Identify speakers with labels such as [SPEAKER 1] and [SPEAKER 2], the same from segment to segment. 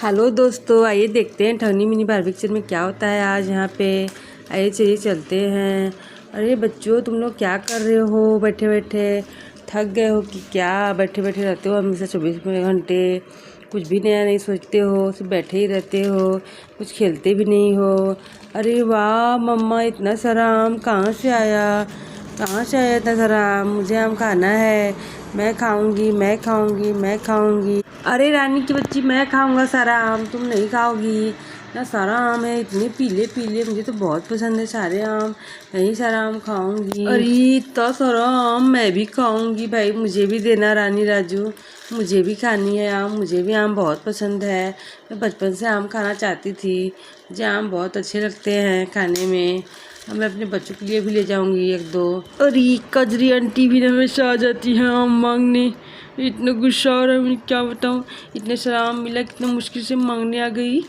[SPEAKER 1] Hello दोस्तों, आइए देखते हैं ठगनी मिनी बार पिक्चर में क्या होता है आज यहाँ पे। आइए चलिए चलते हैं। अरे बच्चों, तुम लोग क्या कर रहे हो? बैठे बैठे थक गए हो कि क्या? बैठे बैठे रहते हो हमेशा 24 घंटे, कुछ भी नया नहीं सोचते हो, सिर्फ बैठे ही रहते हो, कुछ खेलते भी नहीं हो। अरे वाह मम्मा, इतना सारा आम कहाँ से आया? कहाँ से आया इतना सारा आम? मुझे आम खाना है, मैं खाऊंगी, मैं खाऊंगी, मैं खाऊंगी। अरे रानी की बच्ची, मैं खाऊंगा सारा आम, तुम नहीं खाओगी ना। सारा आम है, इतने पीले पीले, मुझे तो बहुत पसंद है सारे आम। मैं ही सारा आम खाऊंगी। अरे इतना सारा आम मैं भी खाऊंगी भाई, मुझे भी देना रानी राजू, मुझे भी खानी है आम, मुझे भी आम बहुत पसंद है। मैं बचपन से आम खाना चाहती थी, मुझे आम बहुत अच्छे लगते हैं खाने में। मैं अपने बच्चों के लिए भी ले जाऊंगी एक दो। अरे कजरी आंटी भी हमेशा आ जाती है आम मांगने, इतना गुस्सा हो रहा है, मैं क्या बताऊँ। इतने सारा आम मिला, कितना मुश्किल से मांगने आ गई।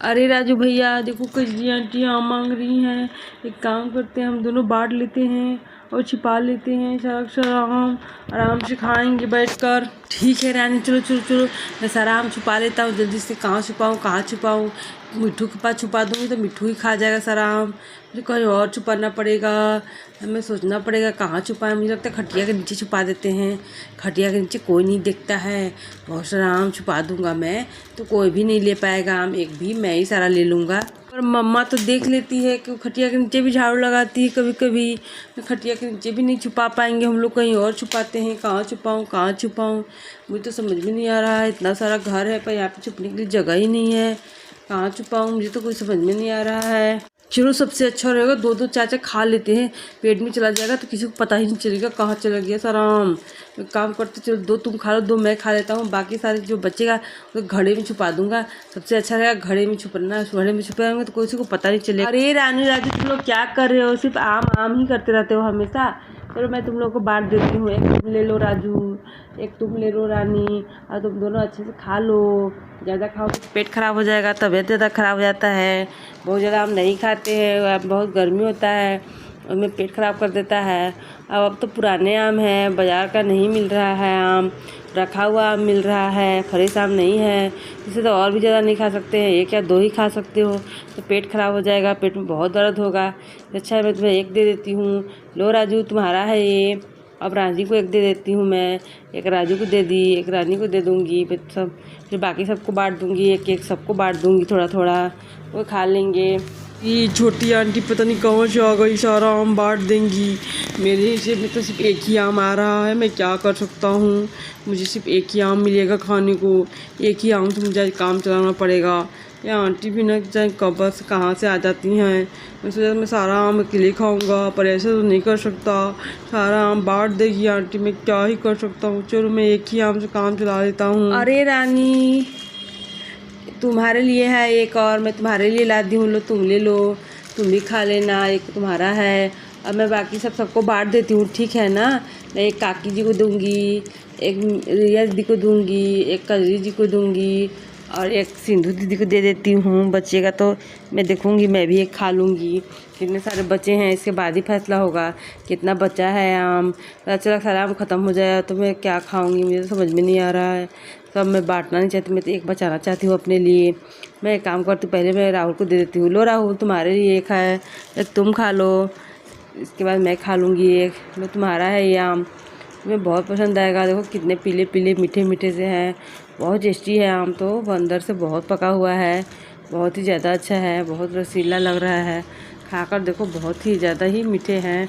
[SPEAKER 1] अरे राजू भैया देखो, कजरी आंटी आम मांग रही हैं। एक काम करते हैं, हम दोनों बांट लेते हैं और छिपा लेते हैं सारा आम, आराम से खाएंगे बैठकर। ठीक है रानी, चलो चलो चलो, मैं सारा आम छुपा लेता हूँ जल्दी से। कहाँ छुपाऊँ कहाँ छुपाऊँ? मिट्ठू के पास छुपा दूँगी तो मिट्ठू ही खा जाएगा सारा आम। मुझे कहीं और छुपाना पड़ेगा, हमें सोचना पड़ेगा कहाँ छुपाएं। मुझे लगता है खटिया के नीचे छुपा देते हैं, खटिया के नीचे कोई नहीं देखता है। बहुत सारा आम छुपा दूंगा मैं, तो कोई भी नहीं ले पाएगा आम, एक भी मैं ही सारा ले लूँगा। और मम्मा तो देख लेती है कि खटिया के नीचे भी झाड़ू लगाती है कभी कभी। खटिया के नीचे भी नहीं छुपा पाएंगे हम लोग, कहीं और छुपाते हैं। कहाँ छुपाऊँ कहाँ छुपाऊँ, मुझे तो समझ में नहीं आ रहा है। इतना सारा घर है पर यहाँ पे छुपने के लिए जगह ही नहीं है। कहाँ छुपाऊँ, मुझे तो कोई समझ में नहीं आ रहा है। चलो सबसे अच्छा रहेगा दो दो चार चार खा लेते हैं, पेट में चला जाएगा तो किसी को पता ही नहीं चलेगा कहाँ चला गया सारा आम। एक काम करते, चलो दो तुम खा लो, दो मैं खा लेता हूँ, बाकी सारे जो बचेगा वो घड़े में छुपा दूंगा। सबसे अच्छा रहेगा घड़े में छुपना, घड़े में छुपाएंगे तो किसी को पता नहीं चलेगा। अरे रानी राजू, तुम लोग क्या कर रहे हो? सिर्फ आम आम ही करते रहते हो हमेशा। चलो मैं तुम लोग को बांट देती हूँ, एक तुम ले लो राजू, एक तुम ले लो रानी, और तुम दोनों अच्छे से खा लो। ज़्यादा खाओ तो पेट खराब हो जाएगा, तबीयत ज़्यादा खराब हो जाता है। बहुत ज़्यादा आम नहीं खाते हैं, बहुत गर्मी होता है, उसमें पेट खराब कर देता है। अब तो पुराने आम हैं, बाज़ार का नहीं मिल रहा है आम, रखा हुआ आम मिल रहा है, फ्रेश आम नहीं है। इसे तो और भी ज़्यादा नहीं खा सकते हैं, एक या दो ही खा सकते हो, तो पेट खराब हो जाएगा, पेट में बहुत दर्द होगा। अच्छा मैं तुम्हें एक दे देती हूँ, लो राजू तुम्हारा है ये। अब रानी को एक दे देती हूँ मैं, एक राजू को दे दी, एक रानी को दे दूँगी, फिर बाकी सबको बांट दूँगी, एक एक सबको बांट दूँगी थोड़ा थोड़ा, वो खा लेंगे। ये छोटी आंटी पता नहीं कहाँ से आ गई, सारा आम बांट देंगी। मेरे हिस्से में तो सिर्फ एक ही आम आ रहा है, मैं क्या कर सकता हूँ? मुझे सिर्फ एक ही आम मिलेगा खाने को, एक ही आम से मुझे काम चलाना पड़ेगा। ये आंटी भी ना चाहे कब से कहाँ से आ जाती हैं। मैं सोचा मैं सारा आम अकेले खाऊंगा, पर ऐसा तो नहीं कर सकता, सारा आम बांट देगी आंटी, मैं क्या ही कर सकता हूँ। चलो मैं एक ही आम से काम चला लेता हूँ। अरे रानी, तुम्हारे लिए है एक और, मैं तुम्हारे लिए ला दी हूँ, लो तुम ले लो, तुम भी खा लेना, एक तुम्हारा है। अब मैं बाकी सबको बांट देती हूँ, ठीक है ना? मैं एक काकी जी को दूँगी, एक रिया दीदी को दूँगी, एक कजरी जी को दूँगी, और एक सिंधु दीदी को दे देती हूँ। बचेगा तो मैं देखूँगी, मैं भी एक खा लूँगी। कितने सारे बचे हैं इसके बाद ही फैसला होगा कितना बचा है आम। चला सारा आम ख़त्म हो जाएगा तो मैं क्या खाऊँगी, मुझे तो समझ में नहीं आ रहा है। सब मैं बांटना नहीं चाहती, मैं तो एक बचाना चाहती हूँ अपने लिए। मैं एक काम करती हूँ, पहले मैं राहुल को दे देती हूँ, लो राहुल तुम्हारे लिए एक है, एक तुम खा लो, इसके बाद मैं खा लूँगी एक। लो तुम्हारा है ये आम, तुम्हें बहुत पसंद आएगा। देखो कितने पीले पीले मीठे मीठे से हैं, बहुत टेस्टी है आम, तो अंदर से बहुत पका हुआ है, बहुत ही ज़्यादा अच्छा है, बहुत रसीला लग रहा है। खाकर देखो बहुत ही ज़्यादा ही मीठे हैं,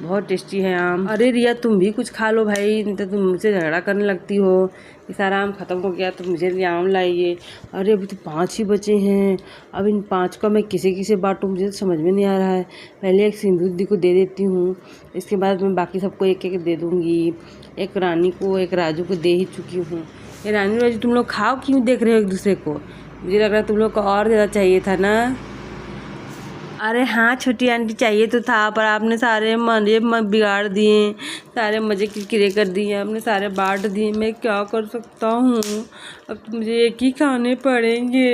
[SPEAKER 1] बहुत टेस्टी है आम। अरे रिया तुम भी कुछ खा लो भाई, नहीं तो तुम मुझसे झगड़ा करने लगती हो कि सारा आम ख़त्म हो गया तो मुझे लिए आम लाइए। अरे अभी तो 5 ही बचे हैं, अब इन 5 का मैं किसे किसे बांटूँ, मुझे तो समझ में नहीं आ रहा है। पहले एक सिंधु दीदी को दे देती हूँ, इसके बाद मैं बाकी सबको एक एक दे दूँगी। एक रानी को, एक राजू को दे ही चुकी हूँ। ये रानी राजू तुम लोग खाओ क्यों देख रहे हो एक दूसरे को? मुझे लग रहा है तुम लोग को और ज़्यादा चाहिए था ना। अरे हाँ छोटी आंटी, चाहिए तो था, पर आपने सारे मज़े बिगाड़ दिए, सारे मज़े किरकिरे कर दिए, आपने सारे बांट दिए। मैं क्या कर सकता हूँ, अब तो मुझे एक ही खाने पड़ेंगे।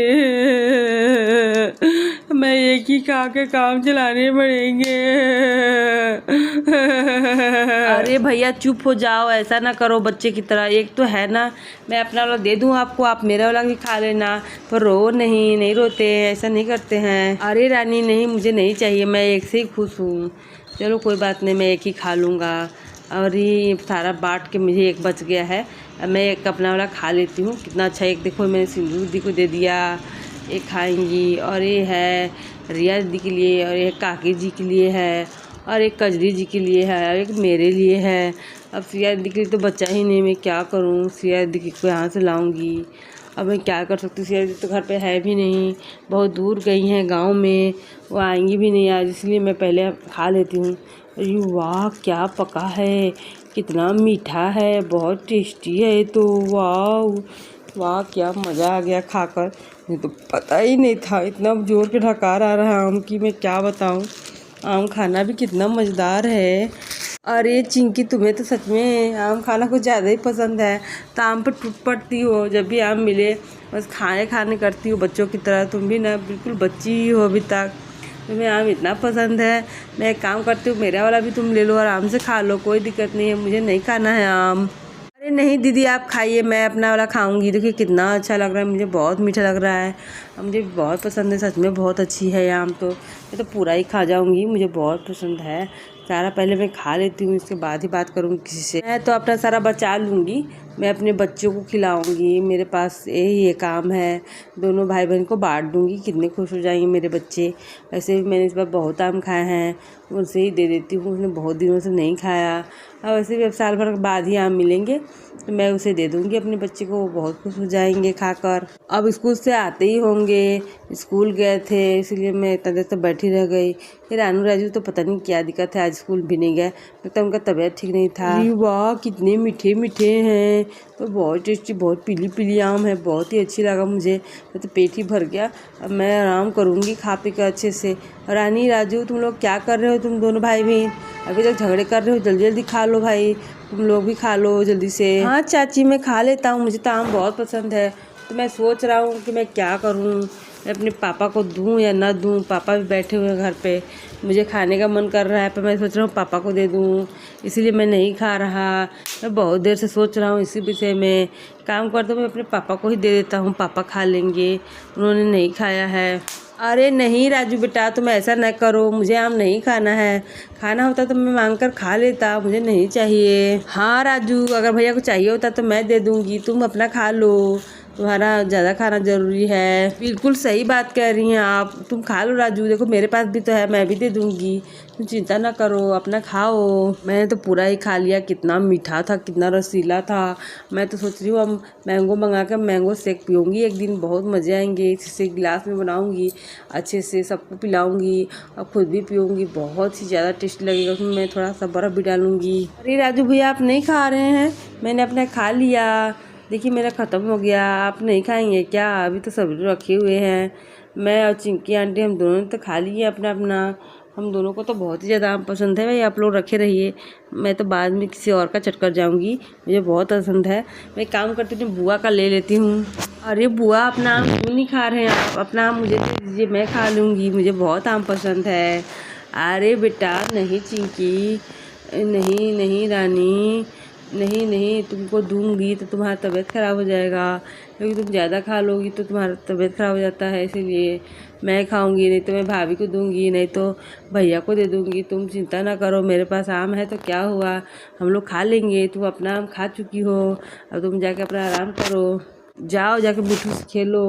[SPEAKER 1] मैं एक ही खा के काम चलाने पड़ेंगे। अरे भैया चुप हो जाओ, ऐसा ना करो बच्चे की तरह। एक तो है ना, मैं अपना वाला दे दूँ आपको, आप मेरा वाला भी खा लेना। पर रो नहीं, नहीं रोते, ऐसा नहीं करते हैं। अरे रानी नहीं, मुझे नहीं चाहिए, मैं एक से ही खुश हूँ। चलो कोई बात नहीं, मैं एक ही खा लूँगा। और ये सारा बांट के मुझे एक बच गया है, अब मैं एक अपना वाला खा लेती हूँ। कितना अच्छा, एक देखो मैंने सिंदूर दी को दे दिया, एक खाएंगी। और ये है रिया दीदी के लिए, और ये काकी जी के लिए है, और एक कजरी जी के लिए है, और एक मेरे लिए है। अब सिया दीदी के लिए तो बचा ही नहीं, मैं क्या करूँ। सिया दीदी को यहाँ से लाऊंगी, अब मैं क्या कर सकती हूँ। सिया दीदी तो घर पे है भी नहीं, बहुत दूर गई हैं गांव में, वो आएंगी भी नहीं आज, इसलिए मैं पहले खा लेती हूँ। अरे वाह क्या पका है, कितना मीठा है, बहुत टेस्टी है तो। वाह वाह क्या मज़ा आ गया खाकर, मुझे तो पता ही नहीं था इतना जोर के ढकार आ रहा है आम की, मैं क्या बताऊँ। आम खाना भी कितना मज़ेदार है। अरे चिंकी, तुम्हें तो सच में आम खाना कुछ ज़्यादा ही पसंद है, तो आम पर टूट पड़ती हो जब भी आम मिले, बस खाने खाने करती हो बच्चों की तरह। तुम भी ना बिल्कुल बच्ची ही हो अभी तक, तुम्हें आम इतना पसंद है। मैं एक काम करती हूँ, मेरा वाला भी तुम ले लो, आराम से खा लो, कोई दिक्कत नहीं है, मुझे नहीं खाना है आम। अरे नहीं दीदी आप खाइए, मैं अपना वाला खाऊंगी। देखिए कितना अच्छा लग रहा है, मुझे बहुत मीठा लग रहा है, मुझे बहुत पसंद है, सच में बहुत अच्छी है आम तो। मैं तो पूरा ही खा जाऊंगी, मुझे बहुत पसंद है सारा। पहले मैं खा लेती हूँ, इसके बाद ही बात करूँगी किसी से। मैं तो अपना सारा बचा लूँगी, मैं अपने बच्चों को खिलाऊंगी, मेरे पास यही काम है। दोनों भाई बहन को बांट दूँगी, कितने खुश हो जाएंगे मेरे बच्चे। वैसे भी मैंने इस बार बहुत आम खाए हैं, उनसे ही दे देती हूँ, उसने बहुत दिनों से नहीं खाया। और वैसे भी अब साल भर के बाद ही आम मिलेंगे, तो मैं उसे दे दूँगी अपने बच्चे को, वो बहुत खुश हो जाएंगे खाकर। अब स्कूल से आते ही होंगे, स्कूल गए थे इसलिए मैं इतना देर तक बैठी रह गई। ये रानू राजू तो पता नहीं क्या दिक्कत है, आज स्कूल भी नहीं गए, लगता उनका तबीयत ठीक नहीं था। वाह कितने मीठे मीठे हैं, तो बहुत टेस्टी, बहुत पीली पीली आम है, बहुत ही अच्छी लगा मुझे, तो पेट ही भर गया। अब मैं आराम करूँगी खा पी कर अच्छे से। रानी राजू तुम लोग क्या कर रहे हो, तुम दोनों भाई बहन अभी तक झगड़े कर रहे हो, जल्दी जल्दी खा लो भाई, तुम लोग भी खा लो जल्दी से। हाँ चाची मैं खा लेता हूँ, मुझे तो आम बहुत पसंद है, तो मैं सोच रहा हूँ कि मैं क्या करूँ, मैं अपने पापा को दूँ या ना दूँ। पापा भी बैठे हुए हैं घर पे, मुझे खाने का मन कर रहा है, पर मैं सोच रहा हूँ पापा को दे दूँ, इसीलिए मैं नहीं खा रहा। मैं बहुत देर से सोच रहा हूँ इसी विषय में। काम करता हूँ, मैं अपने पापा को ही दे देता हूँ, पापा खा लेंगे, उन्होंने नहीं खाया है। अरे नहीं राजू बेटा तुम ऐसा न करो, मुझे आम नहीं खाना है, खाना होता तो मैं मांग कर खा लेता, मुझे नहीं चाहिए। हाँ राजू अगर भैया को चाहिए होता तो मैं दे दूँगी, तुम अपना खा लो, तुम्हारा ज़्यादा खाना ज़रूरी है। बिल्कुल सही बात कह रही हैं आप, तुम खा लो राजू, देखो मेरे पास भी तो है, मैं भी दे दूँगी, तुम चिंता ना करो, अपना खाओ। मैंने तो पूरा ही खा लिया, कितना मीठा था, कितना रसीला था। मैं तो सोच रही हूँ अब मैंगो मंगा कर मैंगो शेक पीऊँगी एक दिन, बहुत मज़े आएंगे। इसे गिलास में बनाऊँगी, अच्छे से सबको पिलाऊँगी और खुद भी पीऊँगी, बहुत ही ज़्यादा टेस्टी लगेगा। उसमें मैं थोड़ा सा बर्फ़ भी डालूँगी। अरे राजू भैया आप नहीं खा रहे हैं, मैंने अपना खा लिया, देखिए मेरा ख़त्म हो गया, आप नहीं खाएंगे क्या? अभी तो सब रखे हुए हैं, मैं और चिंकी आंटी हम दोनों ने तो खा लिए अपना अपना। हम दोनों को तो बहुत ही ज़्यादा आम पसंद है भाई, आप लोग रखे रहिए, मैं तो बाद में किसी और का चट कर जाऊँगी, मुझे बहुत पसंद है। मैं काम करती हूँ बुआ का ले लेती हूँ। अरे बुआ अपना आम क्यों नहीं खा रहे हैं आप, अपना आम मुझे दे दीजिए, मैं खा लूँगी, मुझे बहुत आम पसंद है। अरे बेटा नहीं चिंकी, नहीं नहीं रानी, नहीं नहीं तुमको दूंगी तो तुम्हारा तबीयत ख़राब हो जाएगा, क्योंकि तुम ज़्यादा खा लोगी तो तुम्हारा तबीयत ख़राब हो जाता है, इसीलिए मैं खाऊंगी, नहीं तो मैं भाभी को दूंगी, नहीं तो भैया को दे दूंगी। तुम चिंता ना करो, मेरे पास आम है तो क्या हुआ, हम लोग खा लेंगे, तुम अपना आम खा चुकी हो, अब तुम जाके अपना आराम करो, जाओ जाके बिट्टू से खेलो।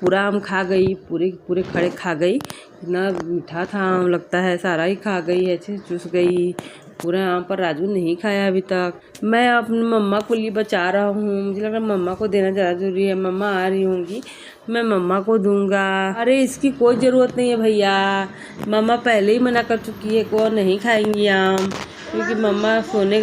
[SPEAKER 1] पूरा आम खा गई, पूरे पूरे खड़े खा गई, इतना मीठा था आम, लगता है सारा ही खा गई, ऐसे चूस गई पूरा आम। पर राजू नहीं खाया अभी तक। मैं अपनी मम्मा को लिए बचा रहा हूँ, मुझे लग रहा है मम्मा को देना ज़्यादा ज़रूरी है, मम्मा आ रही होंगी, मैं मम्मा को दूंगा। अरे इसकी कोई ज़रूरत नहीं है भैया, मम्मा पहले ही मना कर चुकी है को नहीं खाएंगी आम, क्योंकि मम्मा सोने